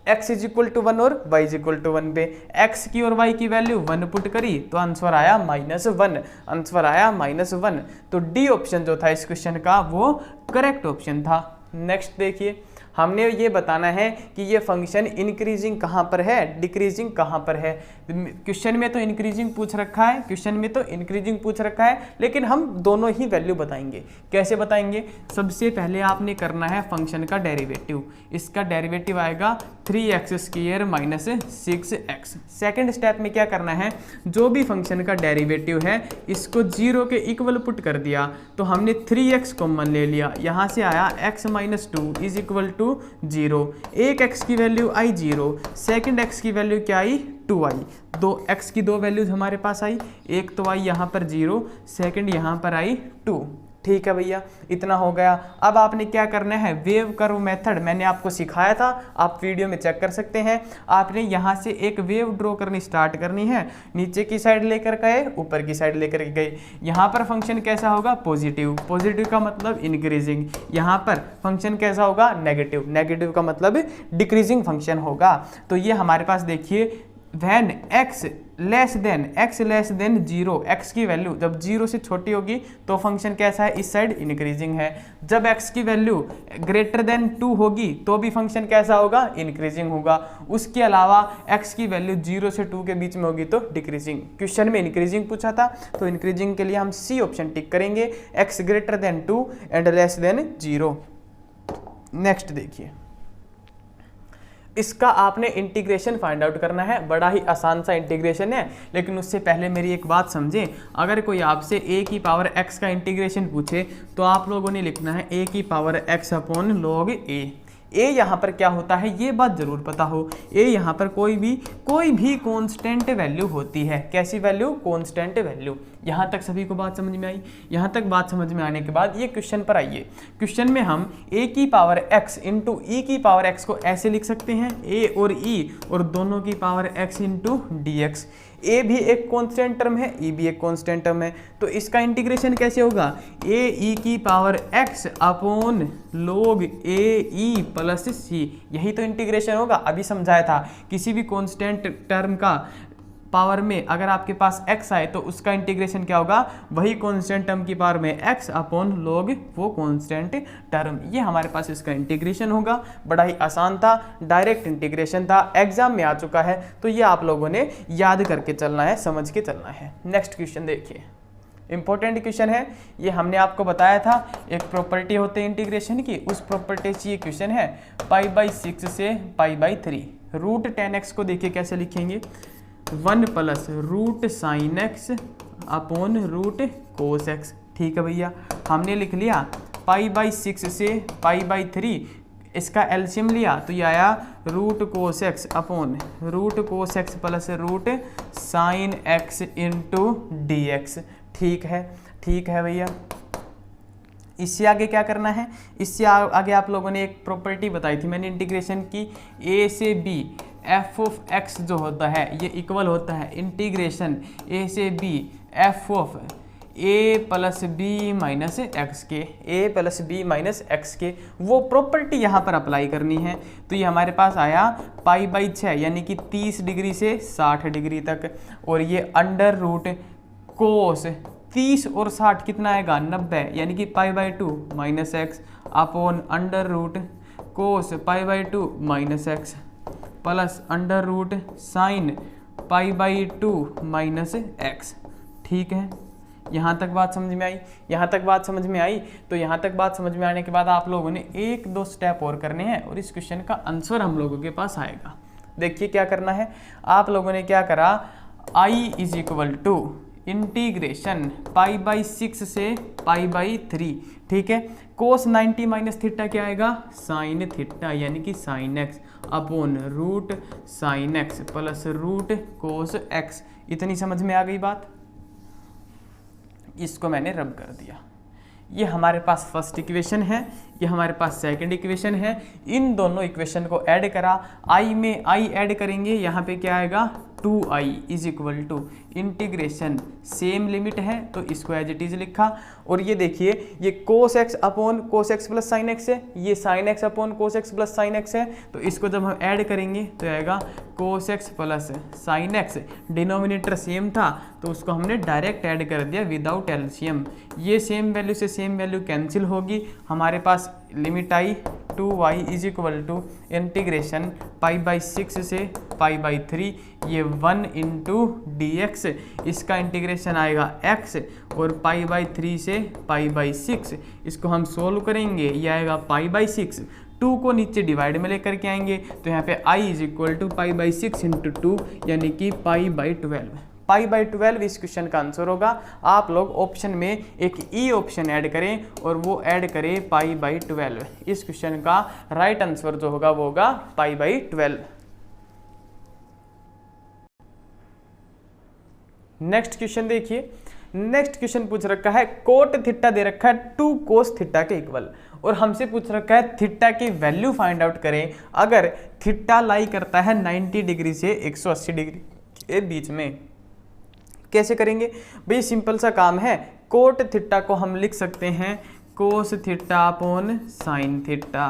x इज इक्वल टू 1 और y इज इक्वल टू 1 पे, x की और y की वैल्यू 1 पुट करी तो आंसर आया -1, आंसर आया -1, तो डी ऑप्शन जो था इस क्वेश्चन का वो करेक्ट ऑप्शन था। नेक्स्ट देखिए, हमने ये बताना है कि ये फंक्शन इंक्रीजिंग कहाँ पर है, डिक्रीजिंग कहाँ पर है। क्वेश्चन में तो इंक्रीजिंग पूछ रखा है, क्वेश्चन में तो इंक्रीजिंग पूछ रखा है, लेकिन हम दोनों ही वैल्यू बताएंगे। कैसे बताएंगे, सबसे पहले आपने करना है फंक्शन का डेरिवेटिव, इसका डेरिवेटिव आएगा 3x² minus 6x। Second step में क्या करना है, जो भी फंक्शन का डेरिवेटिव है इसको 0 के इक्वल पुट कर दिया, तो हमने 3x कॉमन ले लिया, यहाँ से आया x minus 2 is equal to 0, एक x की वैल्यू आई 0, सेकेंड x की वैल्यू क्या आई 2i, दो x की दो वैल्यूज हमारे पास आई, एक तो आई यहाँ पर 0, सेकेंड यहाँ पर आई 2। ठीक है भैया, इतना हो गया। अब आपने क्या करना है, वेव कर्व मेथड मैंने आपको सिखाया था, आप वीडियो में चेक कर सकते हैं। आपने यहाँ से एक वेव ड्रॉ करनी स्टार्ट करनी है, नीचे की साइड लेकर गए, ऊपर की साइड लेकर गए। यहाँ पर फंक्शन कैसा होगा, पॉजिटिव, पॉजिटिव का मतलब इंक्रीजिंग। यहाँ पर फंक्शन कैसा होगा, नेगेटिव, नेगेटिव का मतलब डिक्रीजिंग फंक्शन होगा। तो ये हमारे पास देखिए when x less than 0, x की वैल्यू जब 0 से छोटी होगी तो फंक्शन कैसा है, इस साइड इंक्रीजिंग है। जब x की वैल्यू ग्रेटर देन 2 होगी तो भी फंक्शन कैसा होगा, इंक्रीजिंग होगा। उसके अलावा x की वैल्यू 0 से 2 के बीच में होगी तो डिक्रीजिंग। क्वेश्चन में इंक्रीजिंग पूछा था, तो इंक्रीजिंग के लिए हम सी ऑप्शन टिक करेंगे, x greater than 2 and less than 0। Next देखिए, इसका आपने इंटीग्रेशन फाइंड आउट करना है। बड़ा ही आसान सा इंटीग्रेशन है, लेकिन उससे पहले मेरी एक बात समझें। अगर कोई आपसे a की पावर x का इंटीग्रेशन पूछे तो आप लोगों ने लिखना है a की power x upon log a। ए यहाँ पर क्या होता है ये बात जरूर पता हो। ए यहाँ पर कोई भी कांस्टेंट वैल्यू होती है। कैसी वैल्यू? Constant value. यहाँ तक सभी को बात समझ में आई? यहाँ तक बात समझ में आने के बाद ये क्वेश्चन पर आइए। क्वेश्चन में हम ए की पावर x इंटू ई की पावर x को ऐसे लिख सकते हैं, ए और ई और दोनों की power x into D x. A भी एक कांस्टेंट टर्म है, ई भी एक कांस्टेंट टर्म है, तो इसका इंटीग्रेशन कैसे होगा? ए ई की पावर x अपॉन log ए ई प्लस सी, यही तो इंटीग्रेशन होगा। अभी समझाया था किसी भी कांस्टेंट टर्म का पावर में अगर आपके पास x आए तो उसका इंटीग्रेशन क्या होगा? वही कांस्टेंट टर्म की पावर में x अपॉन log वो कांस्टेंट टर्म। ये हमारे पास इसका इंटीग्रेशन होगा। बड़ा ही आसान था, डायरेक्ट इंटीग्रेशन था, एग्जाम में आ चुका है, तो ये आप लोगों ने याद करके चलना है, समझ के चलना है। नेक्स्ट क्वेश्चन देखिए, इंपॉर्टेंट क्वेश्चन है ये। हमने आपको बताया था एक प्रॉपर्टी होती है इंटीग्रेशन की, उस प्रॉपर्टी से ये क्वेश्चन है। π/6 से π/3 रूट 10x को देखिए कैसे लिखेंगे? 1 plus root sine x upon root cos X. ठीक है भैया, हमने लिख लिया π/6 से π/3, इसका एलसीएम लिया तो ये आया root cos x upon root cos x plus root sine X into D X. ठीक है भैया। इससे आगे क्या करना है? इससे आगे आप लोगों ने एक प्रॉपर्टी बताई थी मैंने इंटीग्रेशन की, ए से बी एफ ऑफ एक्स जो होता है ये इक्वल होता है इंटीग्रेशन ए से B F of A plus B minus X के, A plus B minus X के। वो प्रॉपर्टी यहाँ पर अप्लाई करनी है। तो ये हमारे पास आया π/6 यानी कि 30 डिग्री से 60 डिग्री तक, और ये अंडर रूट कोस 30 और 60 कितना आएगा? 90, यानी कि π/2 minus x upon under root cos π/2 minus x plus under root sine π/2 minus x. ठीक है, यहाँ तक बात समझ में आई? यहाँ तक बात समझ में आई? तो यहाँ तक बात समझ में आने के बाद आप लोगों ने 1-2 स्टेप और करने हैं और इस क्वेश्चन का आंसर हम लोगों के पास आएगा। देखिए क्या करना है। आप लोगों ने क्या करा, I is equal to integration π/6 से π/3। ठीक है, कोस 90 माइनस थीटा क्या आएगा? साइन थीटा, यानी कि sine x upon root sine X plus root cos X. इतनी समझ में आ गई बात? इसको मैंने रब कर दिया। ये हमारे पास फर्स्ट इक्वेशन है, ये हमारे पास सेकंड इक्वेशन है। इन दोनों इक्वेशन को ऐड करा, आई में आई ऐड करेंगे, यहाँ पे क्या आएगा? 2i is equal to integration, same limit है तो इसको एज इट इज लिखा। और ये देखिए ये cos x upon cos x plus sine x है, ये sine x upon cos x plus sine x है, तो इसको जब हम ऐड करेंगे तो आएगा cos x plus sine x. Denominator same था तो उसको हमने डायरेक्ट ऐड कर दिया विदाउट एलसीएम। ये सेम वैल्यू से सेम वैल्यू कैंसिल होगी, हमारे पास लिमिट आई 2y is equal to integration π/6 से π/3, ये 1 इंटू डी एक्स, इसका इंटीग्रेशन आएगा x और π/3 से π/6, इसको हम सोल्व करेंगे, ये आएगा π/6। 2 को नीचे डिवाइड में लेकर के आएंगे तो यहाँ पे i is equal to π/6 into 2 यानी कि π/12। π/12 इस क्वेश्चन का आंसर होगा। आप लोग ऑप्शन में एक ई ऑप्शन ऐड करें और वो ऐड करें π/12। इस क्वेश्चन का राइट आंसर जो होगा वो होगा π/12। नेक्स्ट क्वेश्चन देखिए। नेक्स्ट क्वेश्चन पूछ रखा है कोट थीटा दे रखा है 2 कोस थीटा के इक्वल, और हमसे पूछ रखा है थीटा की वैल्यू फाइंड आउट करें अगर थीटा लाई करता है 90 डिग्री से 180 डिग्री के बीच में। कैसे करेंगे भाई? सिंपल सा काम है। कोट थीटा को हम लिख सकते हैं cos theta upon sine theta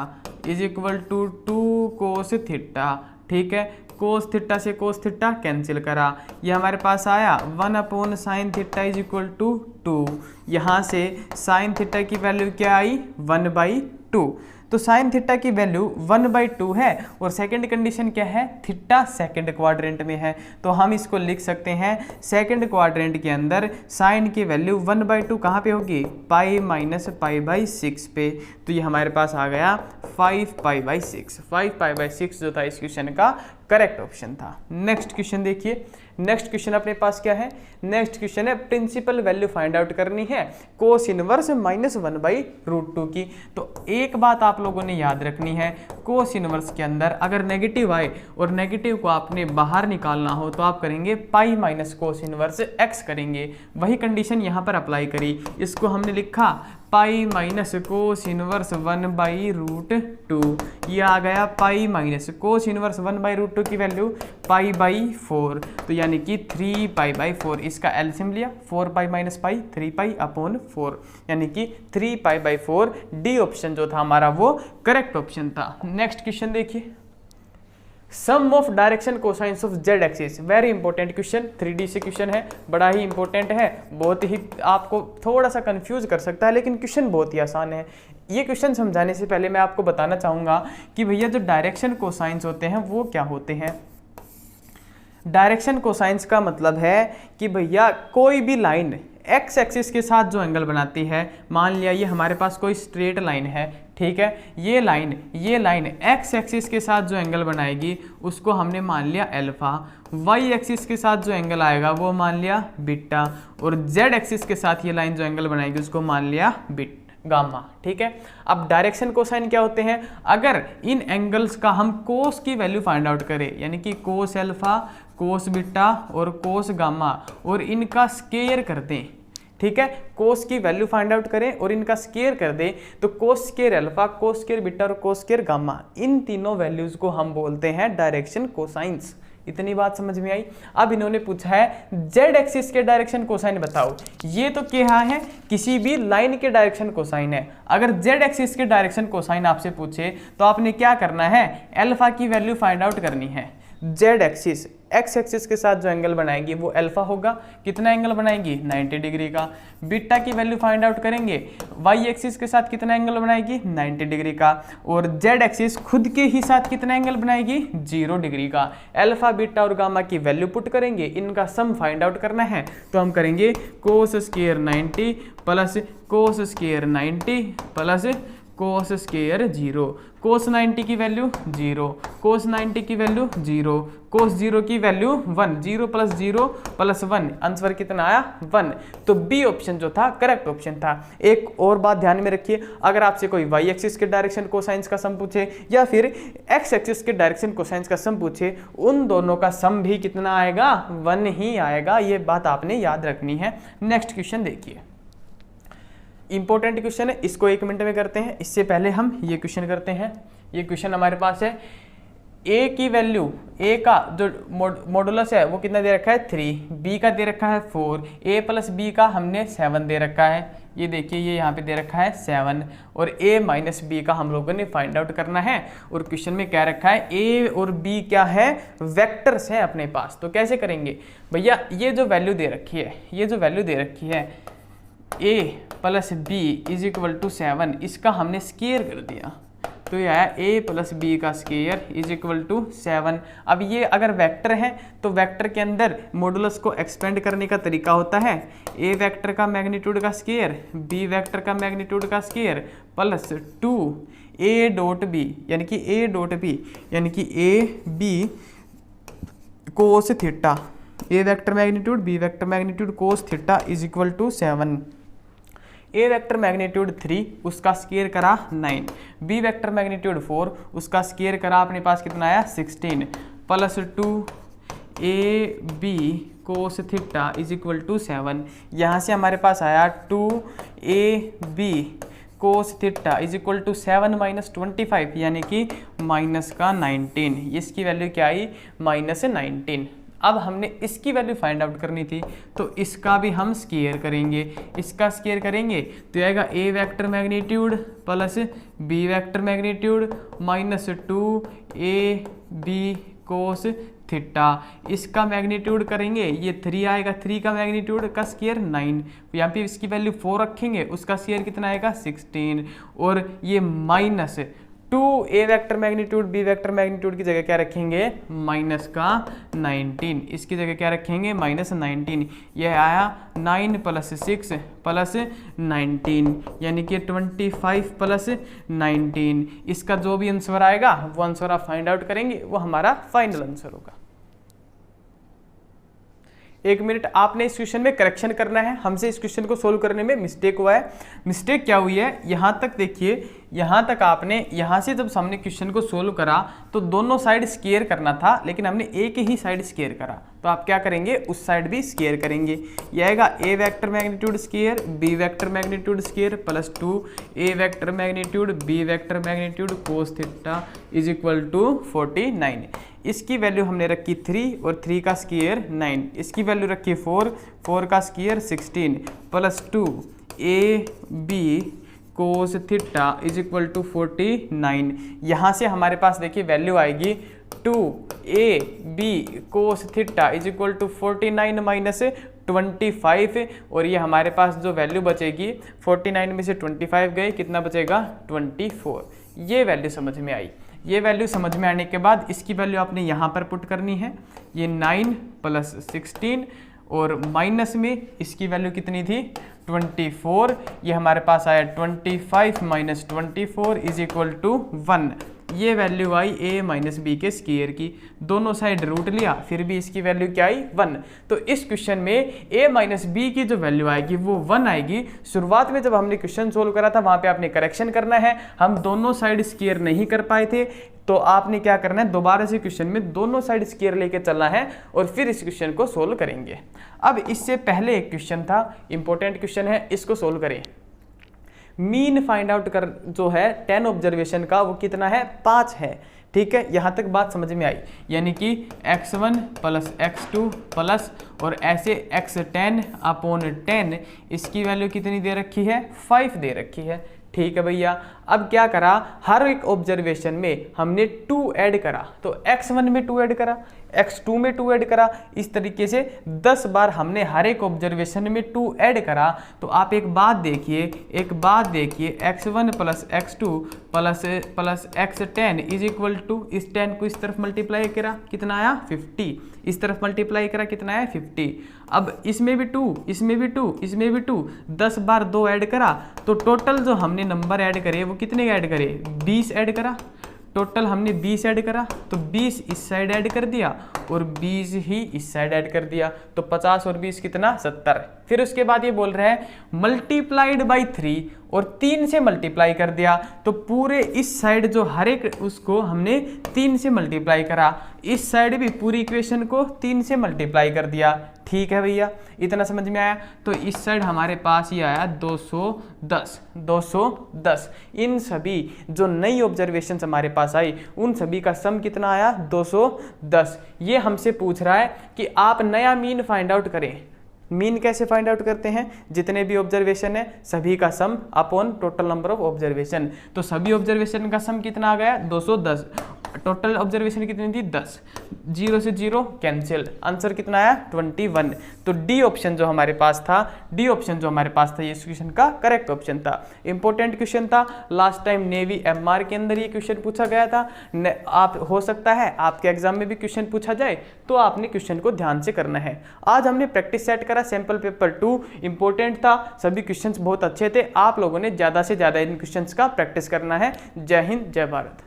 is equal to 2 cos theta. ठीक है, कोस थीटा से कोस थीटा कैंसिल करा, ये हमारे पास आया 1 upon sine theta is equal to 2। यहाँ से साइन थीटा की वैल्यू क्या आई? 1/2। तो साइन थीटा की वैल्यू 1/2 है और सेकंड कंडीशन क्या है, थीटा सेकंड क्वाड्रेंट में है। तो हम इसको लिख सकते हैं सेकंड क्वाड्रेंट के अंदर साइन की वैल्यू 1/2 कहाँ पे होगी, पाई माइनस पाई/6 पे। तो ये हमारे पास आ गया 5π/6। 5π/6 जो था इस क्वेश्चन का करेक्ट ऑप्शन था। नेक्स्ट क्वेश्चन देखिए, नेक्स्ट क्वेश्चन अपने पास क्या है, नेक्स्ट क्वेश्चन है प्रिंसिपल वैल्यू फाइंड आउट करनी है कोस इनवर्स -1/√2 की। तो एक बात आप लोगों ने याद रखनी है, कोस इनवर्स के अंदर अगर नेगेटिव आए और नेगेटिव को आपने बाहर निकालना हो तो आप करेंगे pi minus cos inverse x करेंगे। वही कंडीशन यहाँ पर अप्लाई करी, इसको हमने लिखा पाई माइनस कोस इनवर्स 1/√2। ये आ गया पाई माइनस कोस इनवर्स 1/√2 की वैल्यू पाई/4, तो यानी कि 3π/4। इसका एलसीएम लिया 4π माइनस पाई 3π/4, यानी कि 3π/4। डी ऑप्शन जो था हमारा वो करेक्ट ऑप्शन था। नेक्स्ट क्वेश्चन देखिए, sum of direction cosines of z axis. Very important question, 3D से क्वेश्चन है, बड़ा ही इंपॉर्टेंट है, बहुत ही आपको थोड़ा सा कंफ्यूज कर सकता है लेकिन क्वेश्चन बहुत ही आसान है। ये क्वेश्चन समझाने से पहले मैं आपको बताना चाहूँगा कि भैया जो डायरेक्शन कोसाइंस होते हैं वो क्या होते हैं। डायरेक्शन कोसाइंस का मतलब है कि भैया कोई भी लाइन एक्स एक्सिस के साथ जो एंगल बनाती है, मान लिया ये हमारे पास कोई स्ट्रेट लाइन है, ठीक है, ये लाइन एक्स एक्सिस के साथ जो एंगल बनाएगी उसको हमने मान लिया अल्फा, वाई एक्सिस के साथ जो एंगल आएगा वो मान लिया बीटा, और जेड एक्सिस के साथ ये लाइन जो एंगल बनाएगी उसको मान लिया गामा, ठीक है। अब डायरेक्शन कोसाइन क्या होते हैं, अगर इन एंगल्स का हम कोस की वैल्यू फाइंड आउट करें, यानी कि कोस अल्फा, कोस बीटा और कोस गामा, और इनका स्क्वायर कर दें, ठीक है, कोस की वैल्यू फाइंड आउट करें और इनका स्क्वायर कर दें, तो cos square alpha, cos square beta और कोस स्क्वायर गामा, इन तीनों वैल्यूज को हम बोलते हैं डायरेक्शन कोसाइंस। इतनी बात समझ में आई। अब इन्होंने पूछा है जेड एक्सिस के डायरेक्शन कोसाइन बताओ। ये तो क्या है, किसी भी लाइन के डायरेक्शन कोसाइन है। अगर जेड एक्सिस के डायरेक्शन कोसाइन आपसे पूछे तो आपने क्या करना है, अल्फा की वैल्यू फाइंड आउट करनी है। जेड एक्सिस एक्स एक्सिस के साथ जो एंगल बनाएगी वो अल्फा होगा, कितना एंगल बनाएगी, 90 डिग्री का। बीटा की वैल्यू फाइंड आउट करेंगे, वाई एक्सिस के साथ कितना एंगल बनाएगी, 90 डिग्री का, और जेड एक्सिस खुद के ही साथ कितना एंगल बनाएगी, 0 डिग्री का। अल्फा बीटा और गामा की वैल्यू पुट करेंगे, इनका सम फाइंड आउट करना है, तो हम करेंगे cos square 90 plus cos square 90 plus cos square 0। कोस 90 की वैल्यू 0, कोस 90 की वैल्यू 0, कोस 0 की वैल्यू 1, 0 प्लस 0 प्लस 1, आंसर कितना आया 1। तो बी ऑप्शन जो था करेक्ट ऑप्शन था। एक और बात ध्यान में रखिए, अगर आपसे कोई वाई एक्सिस के डायरेक्शन कोसाइंस का सम पूछे या फिर एक्स एक्सिस के डायरेक्शन कोसाइंस का सम पूछे, उन दोनों का सम भी कितना आएगा, 1 ही आएगा। ये बात आपने याद रखनी है। नेक्स्ट क्वेश्चन देखिए, इंपॉर्टेंट क्वेश्चन है, इसको 1 मिनट में करते हैं। इससे पहले हम ये क्वेश्चन करते हैं। ये क्वेश्चन हमारे पास है, ए की वैल्यू, ए का जो मॉडुलस है वो कितना दे रखा है 3, बी का दे रखा है 4, ए प्लस बी का हमने 7 दे रखा है। ये देखिए ये यहाँ पे दे रखा है 7, और ए माइनस बी का हम लोगों ने फाइंड आउट करना है। और क्वेश्चन में क्या रखा है, ए और बी क्या है, वेक्टर्स हैं अपने पास। तो कैसे करेंगे भैया, ये जो वैल्यू दे रखी है, ये जो वैल्यू दे रखी है a plus B is equal to 7, इसका हमने स्क्वायर कर दिया, तो यह है a प्लस बी का स्क्वायर इज इक्वल टू 7। अब ये अगर वेक्टर है तो वेक्टर के अंदर मॉडुलस को एक्सपेंड करने का तरीका होता है, a वेक्टर का मैग्नीट्यूड का स्क्वायर, b वेक्टर का मैग्नीट्यूड का square plus 2a dot b, यानी कि a डॉट b यानी कि a b cos theta, a vector magnitude b vector magnitude cos theta is equal to 7। A vector magnitude 3, उसका स्क्वायर करा 9, बी वेक्टर मैग्नीट्यूड 4, उसका स्क्वायर करा अपने पास कितना आया 16, plus 2 AB cos theta is equal to 7। यहाँ से हमारे पास आया 2AB cos theta is equal to 7 minus 25, यानी कि माइनस का 19। इसकी वैल्यू क्या आई, माइनस 19। अब हमने इसकी वैल्यू फाइंड आउट करनी थी, तो इसका भी हम स्क्वायर करेंगे, इसका स्क्वायर करेंगे तो आएगा A vector magnitude plus B vector magnitude minus 2AB cos theta. इसका मैग्नीट्यूड करेंगे, ये 3 आएगा, 3 का मैग्नीट्यूड का स्क्वायर 9, यहाँ पे इसकी वैल्यू 4 रखेंगे, उसका स्क्वायर कितना आएगा 16, और ये minus 2 A vector magnitude B vector magnitude की जगह क्या रखेंगे माइनस का 19, इसकी जगह क्या रखेंगे माइनस 19, यह आया 9 + 6 + 19 यानी कि 25 + 19। इसका जो भी आंसर आएगा वो आंसर आप फाइंड आउट करेंगे, वो हमारा फाइनल आंसर होगा। 1 मिनट, आपने इस क्वेश्चन में करेक्शन करना है, हमसे इस क्वेश्चन को सोल्व करने में मिस्टेक हुआ है। मिस्टेक क्या हुई है, यहाँ तक देखिए, यहाँ तक आपने यहाँ से जब हमने क्वेश्चन को सोल्व करा तो दोनों साइड स्क्वायर करना था, लेकिन हमने एक ही साइड स्क्वायर करा, तो आप क्या करेंगे उस साइड भी स्क्वायर करेंगे। यह आएगा A vector magnitude square B vector magnitude square plus 2 A vector magnitude B vector magnitude cos theta is equal to 49। इसकी वैल्यू हमने रखी 3 और 3 का स्क्वायर 9, इसकी वैल्यू रखी 4, 4 का square 16 plus 2 A B cos theta is equal to 49। यहाँ से हमारे पास देखिए वैल्यू आएगी 2 A B cos theta is equal to 49 minus 25, और ये हमारे पास जो वैल्यू बचेगी 49 में से 25 गए, कितना बचेगा 24। ये वैल्यू समझ में आई। ये वैल्यू समझ में आने के बाद इसकी वैल्यू आपने यहाँ पर पुट करनी है, ये 9 + 16 और माइनस में इसकी वैल्यू कितनी थी 24, ये हमारे पास आया 25 माइनस 24 इज इक्वल टू 1। ये वैल्यू आई a माइनस बी के स्क्वायर की, दोनों साइड रूट लिया, फिर भी इसकी वैल्यू क्या आई 1। तो इस क्वेश्चन में a माइनस बी की जो वैल्यू आएगी वो 1 आएगी। शुरुआत में जब हमने क्वेश्चन सोल्व करा था वहाँ पे आपने करेक्शन करना है, हम दोनों साइड स्क्वायर नहीं कर पाए थे, तो आपने क्या करना है दोबारा से क्वेश्चन में दोनों साइड स्क्वायर लेके चलना है और फिर इस क्वेश्चन को सोल्व करेंगे। अब इससे पहले एक क्वेश्चन था, इंपॉर्टेंट क्वेश्चन है, इसको सोल्व करें। मीन फाइंड आउट कर जो है 10 ऑब्जर्वेशन का वो कितना है 5 है, ठीक है, यहाँ तक बात समझ में आई। यानी कि x1 + x2 प्लस और ऐसे x10/10 इसकी वैल्यू कितनी दे रखी है 5 दे रखी है, ठीक है भैया। अब क्या करा, हर एक ऑब्जर्वेशन में हमने 2 ऐड करा, तो x1 में 2 ऐड करा, x2 में 2 ऐड करा, इस तरीके से 10 बार हमने हर एक ऑब्जर्वेशन में 2 ऐड करा। तो आप एक बात देखिए, x1 + x2 plus x10 is equal to, इस 10 को इस तरफ मल्टीप्लाई करा, कितना आया 50, इस तरफ मल्टीप्लाई करा, कितना आया 50। अब इसमें भी 2, इसमें भी 2, इसमें भी 2, 10 बार 2 ऐड करा, तो टोटल जो हमने नंबर ऐड करे वो कितने ऐड करे 20 ऐड करा, टोटल हमने 20 ऐड करा, तो 20 इस साइड ऐड कर दिया और 20 ही इस साइड ऐड कर दिया, तो 50 और 20 कितना 70। फिर उसके बाद ये बोल रहे हैं मल्टीप्लाइड बाई 3 और 3 से मल्टीप्लाई कर दिया, तो पूरे इस साइड जो हर एक उसको हमने 3 से मल्टीप्लाई करा, इस साइड भी पूरी इक्वेशन को 3 से मल्टीप्लाई कर दिया, ठीक है भैया, इतना समझ में आया। तो इस साइड हमारे पास ये आया 210। इन सभी जो नई ऑब्जर्वेशन हमारे पास आई उन सभी का सम कितना आया 210। ये हमसे पूछ रहा है कि आप नया मीन फाइंड आउट करें। मीन कैसे फाइंड आउट करते हैं, जितने भी ऑब्जर्वेशन है सभी का सम upon total number of observation, तो सभी ऑब्जर्वेशन का सम कितना आ गया 210, टोटल ऑब्जर्वेशन कितनी थी 10, 0 से 0 कैंसिल, आंसर कितना आया 21। तो डी ऑप्शन जो हमारे पास था, ये इस क्वेश्चन का करेक्ट ऑप्शन था। इंपॉर्टेंट क्वेश्चन था, लास्ट टाइम नेवी एमआर के अंदर ये क्वेश्चन पूछा गया था। आप हो सकता है आपके एग्जाम में भी क्वेश्चन पूछा जाए, तो आपने क्वेश्चन को ध्यान से करना है। आज हमने प्रैक्टिस सेट करा, सैंपल पेपर 2 इंपॉर्टेंट था, सभी क्वेश्चन बहुत अच्छे थे। आप लोगों ने ज़्यादा से ज़्यादा इन क्वेश्चन का प्रैक्टिस करना है। जय हिंद, जय भारत।